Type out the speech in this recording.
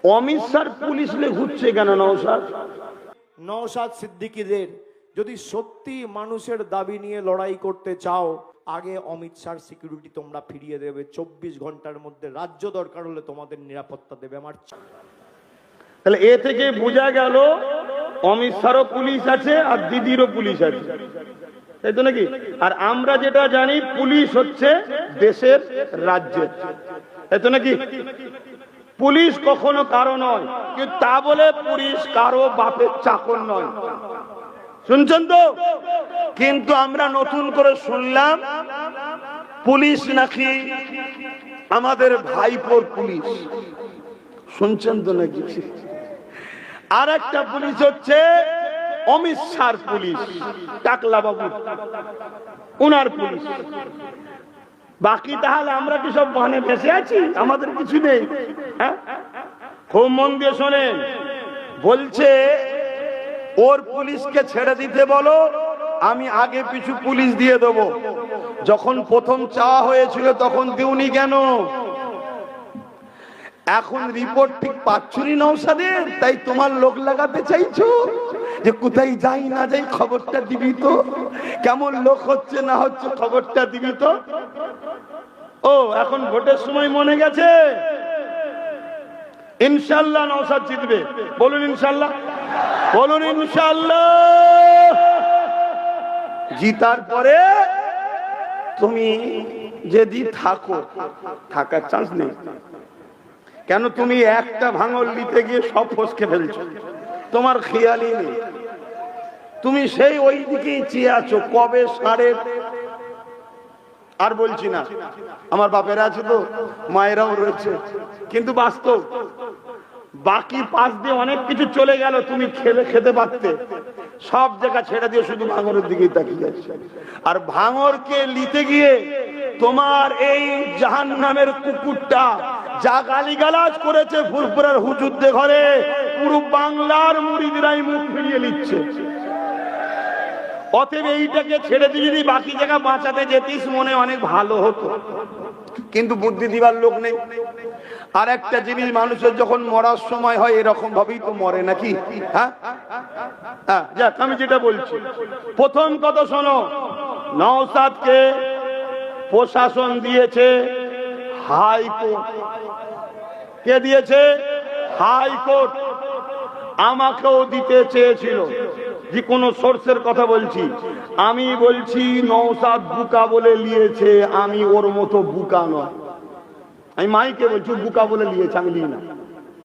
Amit Shah police লে ঘুরছে কেন? নওশাদ সিদ্দিকীদের যদি সত্যি মানুষের দাবি নিয়ে লড়াই করতে চাও, আগে অমিত শাহর সিকিউরিটি তোমরা ফিরিয়ে দেবে। 24 ঘন্টার মধ্যে রাজ্য দরকার হলে তোমাদের নিরাপত্তা দেবে। আমার তাহলে এ থেকে বোঝা গেল অমিত শাহরও পুলিশ আছে আর দিদিরও পুলিশ আছে, তাই তো নাকি? আর আমরা যেটা জানি পুলিশ হচ্ছে দেশের, রাজ্যের, তাই তো নাকি? পুলিশ কখনো কারো নয়, কিন্তু তা বলে পুলিশ কারো বাপের চাকর নয়। শুনছেন তো? কিন্তু আমরা নতুন করে শুনলাম পুলিশ নাকি আমাদের ভাইপোর পুলিশ। শুনছেন তো নাকি? আর একটা পুলিশ হচ্ছে অমিত শাহর পুলিশ, টাকলা বাবু উনার পুলিশ। বাকি তাহলে আমরা কি সব বানে ভেসে আছি? আমাদের কিছু নেই? হ্যাঁ, খুব মন দিয়ে শোনেন। বলছে ওর পুলিশকে ছেড়ে দিতে বলো, আমি আগে পিছু পুলিশ দিয়ে দেবো। যখন প্রথম চাওয়া হয়েছিল তখন দিউনি কেন? এখন রিপোর্ট ঠিক পাচ্ছুনি নওশাদের, তাই তোমার লোক লাগাতে চাইছো যে কোথায় যাই না যাই খবরটা দিবি তো, কেমন লোক হচ্ছে না হচ্ছে খবরটা দিবি তো। ও এখন ভোটের সময় মনে গেছে? ইনশাআল্লাহ নওশাদ জিতবে। বলুন ইনশাআল্লাহ, বলুন ইনশাআল্লাহ। জিতার পরে তুমি যদি থাকো, থাকার চান্স নেই। কেন? তুমি একটা ভাঙল নিতে গিয়ে সব ফসকে ফেলছো, তোমার খেয়ালই নেই। তুমি সেই ওই দিকেই চেয়ে আছো কবে সাড়ে। আর বলছি না, আমার বাপেরা আছে তো, মায়েরাও রয়েছে, কিন্তু বাস্তব বাকি পাশ দিয়ে অনেক কিছু চলে গেল, তুমি খেতে পারতে। সব জায়গা ছেড়ে দিয়ে শুধু ভাঙরের দিকেই তাকিয়ে আছে। আর ভাঙরকে নিতে গিয়ে তোমার এই জাহান্নামের কুকুরটা যা গালিগালাজ করেছে ফুরফুরার হুজুরদের ঘরে, পুরো বাংলার মুরিদরাই মুখ ফিরিয়ে নিচ্ছে। অতএব এইটাকে ছেড়ে দিয়ে যদি বাকি জায়গা বাঁচাতে যেতিস মনে অনেক ভালো হতো, কিন্তু বুদ্ধি দিবার লোক নেই। আর একটা জিনিস, মানুষের যখন মরার সময় হয় এরকম ভাবেই তো মরে নাকি? হ্যাঁ, যাক আমি যেটা বলছি, প্রথম কথা শোনো, নওশাদকে প্রশাসন দিয়েছে হাইকোর্ট। কে দিয়েছে? হাইকোর্ট। আমাকেও দিতে চেয়েছিল, যে কোনো সোর্সের কথা বলছি। আমি বলছি নওশাদ বুকা বলে নিয়েছে, আমি ওর মতো বুকা নয়। আমি মাইকে বলছি বুকা বলে নিয়েছে, আমি নিই না।